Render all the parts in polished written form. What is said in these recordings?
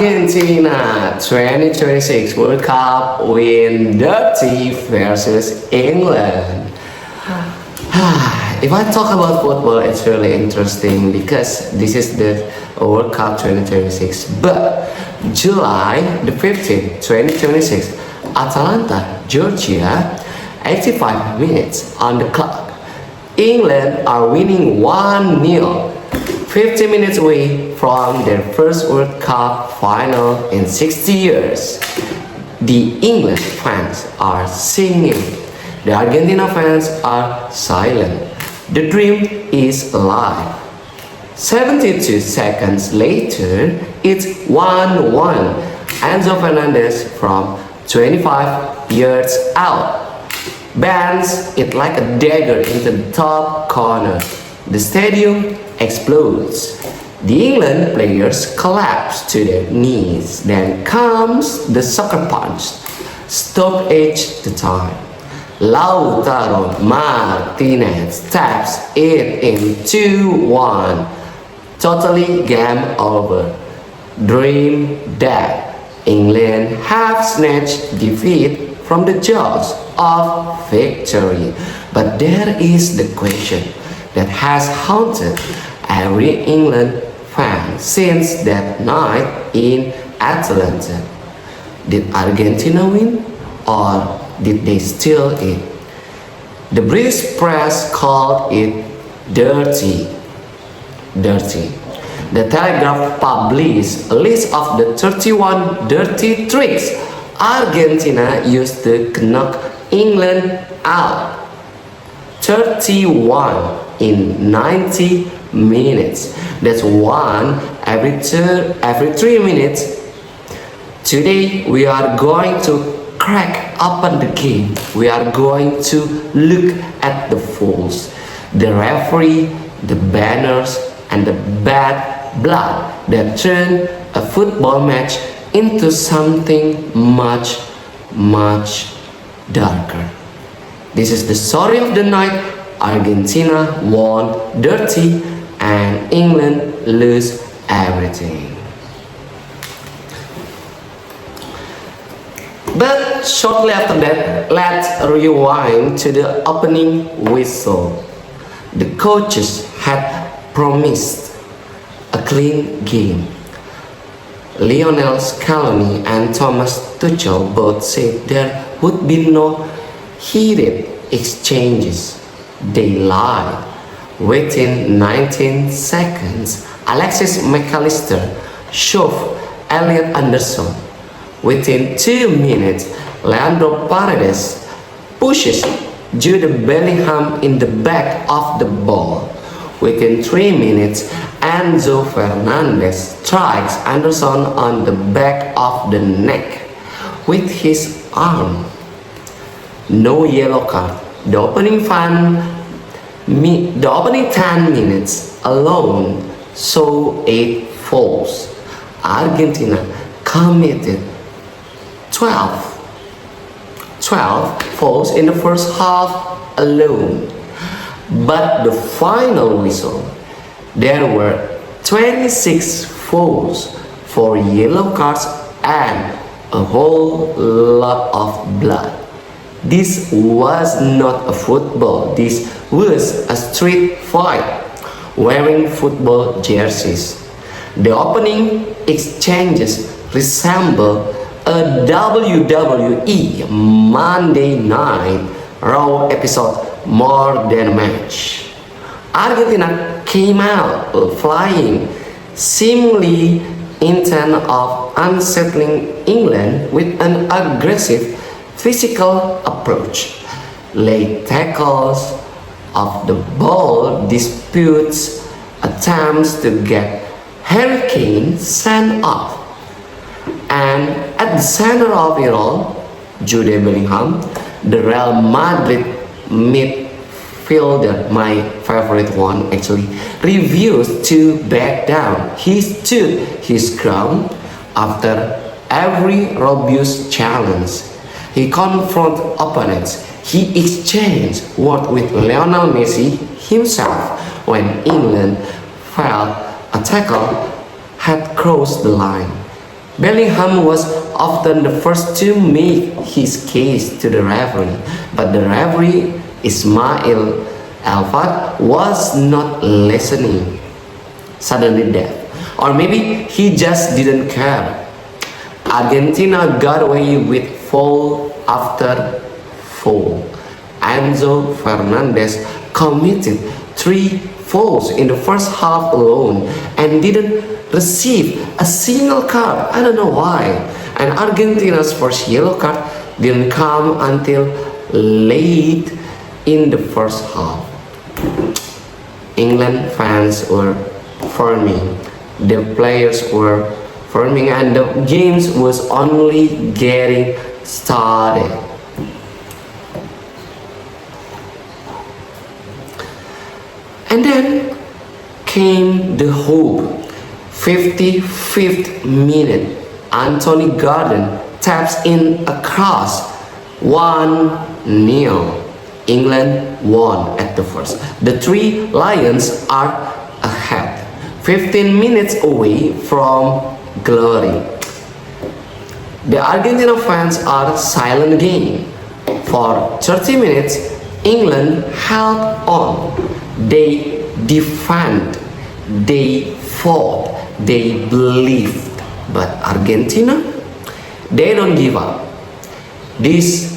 Argentina 2026 World Cup win dirty versus England. If I talk about football, it's really interesting because this is the World Cup 2026. But July the 15th, 2026, Atalanta, Georgia, 85 minutes on the clock. England are winning 1-0. 50 minutes away from their first World Cup final in 60 years. The England fans are singing. The Argentina fans are silent. The dream is alive. 72 seconds later, it's 1-1. Enzo Fernandez from 25 yards out bends it like a dagger into the top corner. The stadium explodes. The England players collapse to their knees. Then comes the sucker punch. Stoppage the time. Lautaro Martinez taps it in 2-1. Totally game over. Dream dead. England have snatched defeat from the jaws of victory. But there is the question that has haunted every England fan since that night in Atlanta. Did Argentina win or did they steal it? The British press called it dirty. The Telegraph published a list of the 31 dirty tricks Argentina used to knock England out. 31 in 90 minutes. That's one every 3 minutes. Today we are going to crack open the game. We are going to look at the fools, the referee, the banners, and the bad blood that turn a football match into something much darker. This is the story of the night. Argentina won dirty and England lose everything. But shortly after that, let's rewind to the opening whistle. The coaches had promised a clean game. Lionel Scaloni and Thomas Tuchel both said there would be no heated exchanges. They lied. Within 19 seconds, Alexis McAllister shoved Elliot Anderson. Within 2 minutes, Leandro Paredes pushes Jude Bellingham in the back of the ball. Within 3 minutes, Enzo Fernandez strikes Anderson on the back of the neck with his arm. No yellow card. The opening 10 minutes alone saw 8 fouls. Argentina committed 12 fouls in the first half alone. But the final whistle, there were 26 fouls, 4 yellow cards, and a whole lot of blood. This was not a football, this was a street fight, wearing football jerseys. The opening exchanges resemble a WWE Monday Night Raw episode more than a match. Argentina came out flying, seemingly intent of unsettling England with an aggressive physical approach. Late tackles of the ball disputes, attempts to get Harry Kane sent off. And at the center of it all, Jude Bellingham, the Real Madrid midfielder, my favorite one actually, refused to back down. He stood his ground after every robust challenge. He confronted opponents. He exchanged words with Lionel Messi himself when England felt a tackle had crossed the line. Bellingham was often the first to make his case to the referee, but the referee Ismail Alfat was not listening. Suddenly deaf. Or maybe he just didn't care. Argentina got away with foul after foul. Enzo Fernandez committed 3 fouls in the first half alone and didn't receive a single card. I don't know why. And Argentina's first yellow card didn't come until late in the first half. England fans were forming. The players were forming and the games was only getting started. And then came the hope. 55th minute, Anthony Gordon taps in a cross. 1-0. England won at the first. The three Lions are ahead, 15 minutes away from glory. The Argentina fans are silent again. For 30 minutes, England held on. They defended, they fought, they believed. But Argentina, they don't give up. This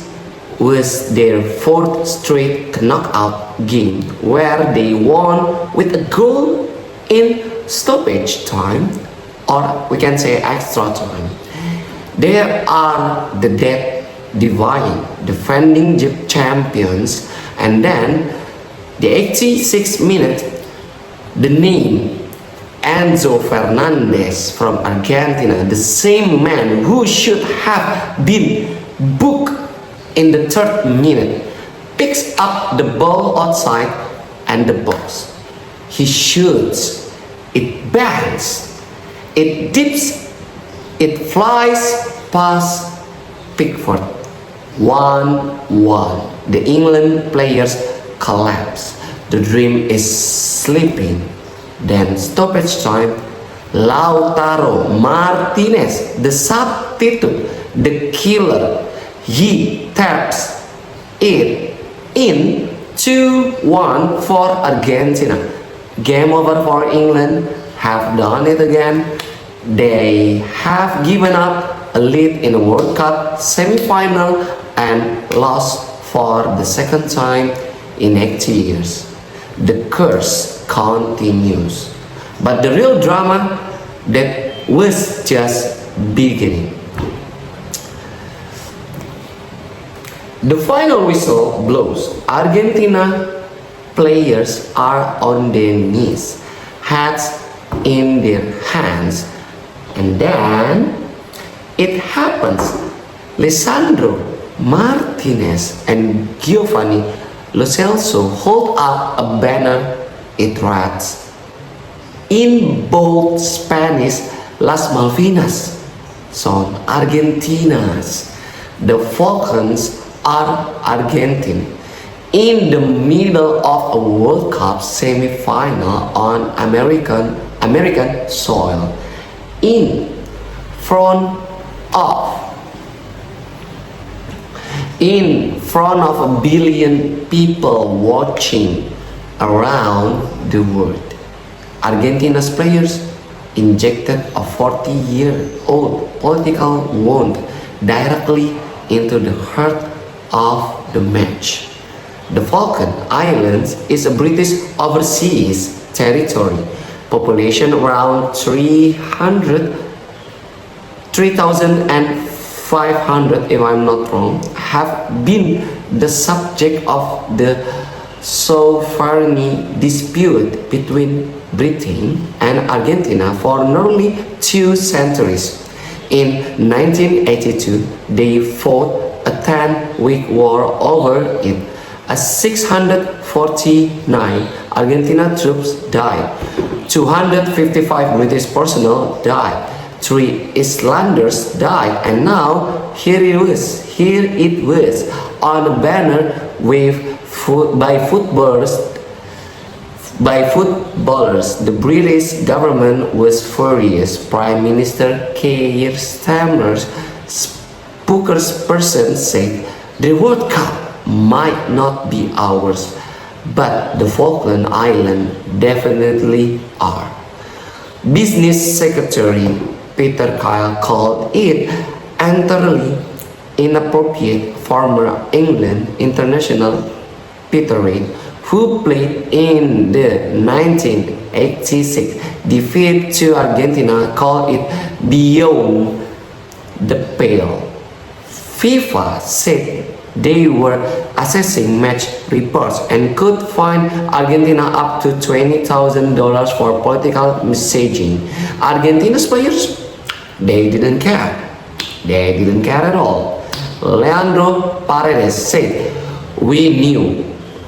was their fourth straight knockout game where they won with a goal in stoppage time, or we can say extra time. They are the dead divine, defending champions, and then the 86th minute, the name Enzo Fernandez from Argentina, the same man who should have been booked in the 3rd minute, picks up the ball outside and the box. He shoots, it bangs, it dips, it flies past Pickford. 1-1. The England players collapse. The dream is sleeping. Then stoppage time. Lautaro Martinez, the substitute, the killer, he taps it in. 2-1 for Argentina. Game over for England. Have done it again. They have given up a lead in the World Cup semi-final and lost for the second time in 80 years. The curse continues. But the real drama that was just beginning. The final whistle blows. Argentina players are on their knees, hats in their hands, and then it happens. Lisandro Martinez and Giovanni Lo Celso hold up a banner. It reads in bold Spanish, Las Malvinas son Argentinas. The Falcons are Argentine. In the middle of a World Cup semi-final on American soil, in front of a billion people watching around the world, Argentina's players injected a 40-year-old political wound directly into the heart of the match. The Falkland Islands is a British overseas territory, population around 3,500 if I'm not wrong, have been the subject of the sovereignty dispute between Britain and Argentina for nearly 2 centuries. In 1982, they fought a 10-week war over it. As 649 Argentina troops died, 255 British personnel died, 3 Islanders died, and now here it was on a banner waved by footballers by footballers. The British government was furious. Prime Minister Keir Starmer's spokesperson said the World Cup might not be ours, but the Falkland Islands definitely are. Business Secretary Peter Kyle called it entirely inappropriate. Former England international Peter Reid, who played in the 1986 defeat to Argentina, called it beyond the pale. FIFA said they were assessing match reports and could fine Argentina up to $20,000 for political messaging. Argentina's players, they didn't care. They didn't care at all. Leandro Paredes said, "We knew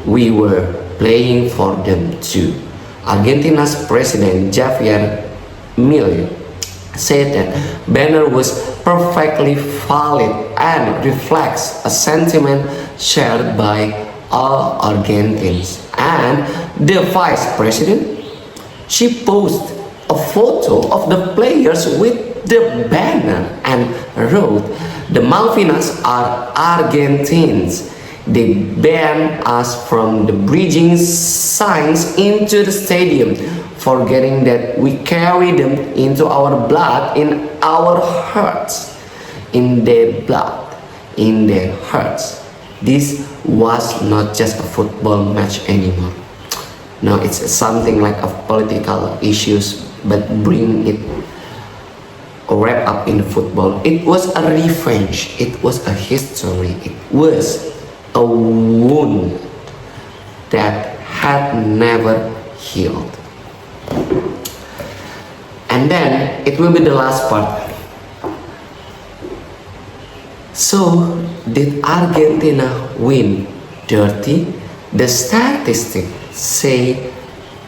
we were playing for them too." Argentina's president Javier Milei said that banner was perfectly valid and reflects a sentiment shared by all Argentines. And the vice president, she posted a photo of the players with the banner and wrote, "The Malvinas are Argentines. They banned us from the bridging signs into the stadium, forgetting that we carry them into our blood, in our hearts, in their blood, in their hearts." This was not just a football match anymore. No, it's something like a political issues, but bring it wrapped up in football. It was a revenge. It was a history. It was a wound that had never healed. And then it will be the last part. So, did Argentina win dirty? The statistics say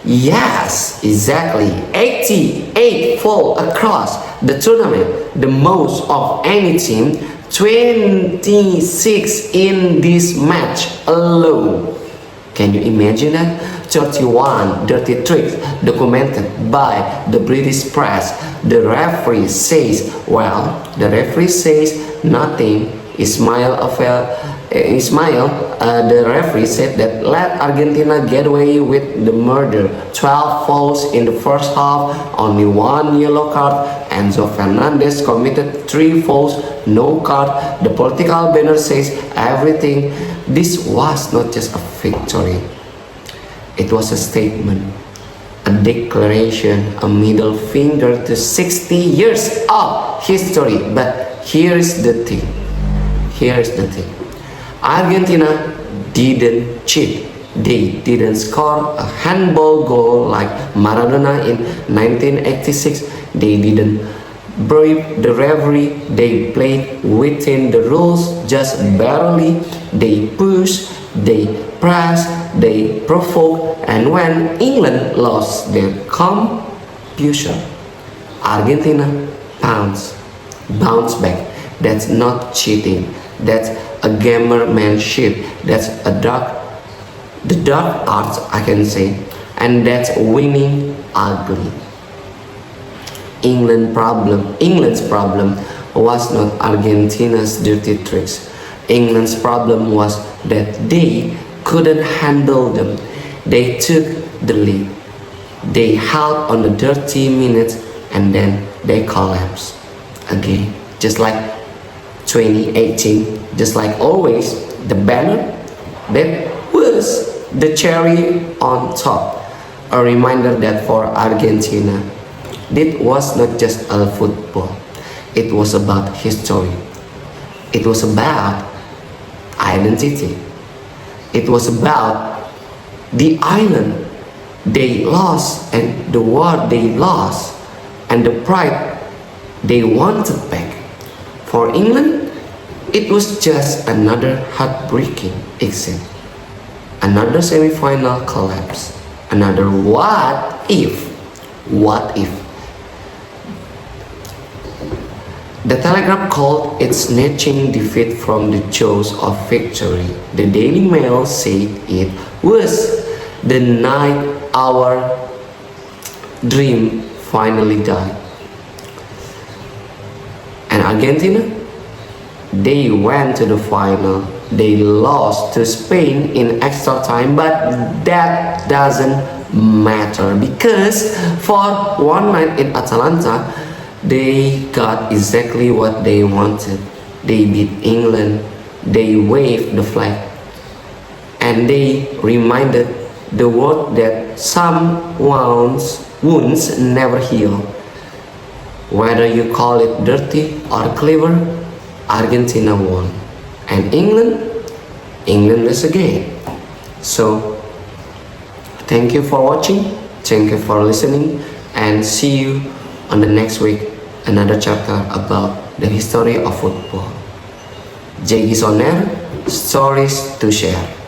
yes, exactly. 88 fall across the tournament, the most of any team. 26 in this match alone. Can you imagine that? 31 dirty tricks documented by the British press. The referee says nothing. The referee said that let Argentina get away with the murder. 12 fouls in the first half, only one yellow card. Enzo Fernandez committed 3 fouls, no card. The political banner says everything. This was not just a victory. It was a statement, a declaration, a middle finger to 60 years of history. But here's the thing. Argentina didn't cheat. They didn't score a handball goal like Maradona in 1986. They didn't bribe the referee. They played within the rules, just barely. They pushed, they pressed, they provoked, and when England lost their composure, Argentina bounced back. That's not cheating. That's a gamermanship. That's the dark arts, I can say, and that's winning ugly. England's problem was not Argentina's dirty tricks. England's problem was that they couldn't handle them. They took the lead. They held on the dirty minutes and then they collapsed again. Just like 2018, just like always, the banner that was the cherry on top. A reminder that for Argentina, it was not just a football. It was about history. It was about identity. It was about the island they lost and the war they lost and the pride they wanted back. For England, it was just another heartbreaking exit, another semi-final collapse, another what if. The Telegraph called it snatching defeat from the jaws of victory. The Daily Mail said it was the night our dream finally died. And Argentina, they went to the final. They lost to Spain in extra time, but that doesn't matter because for one night in Atalanta, they got exactly what they wanted. They beat England, they waved the flag, and they reminded the world that some wounds never heal. Whether you call it dirty or clever, Argentina won. And England is again. So, thank you for watching, thank you for listening, and see you on the next week, another chapter about the history of football. Jegi Soner, stories to share.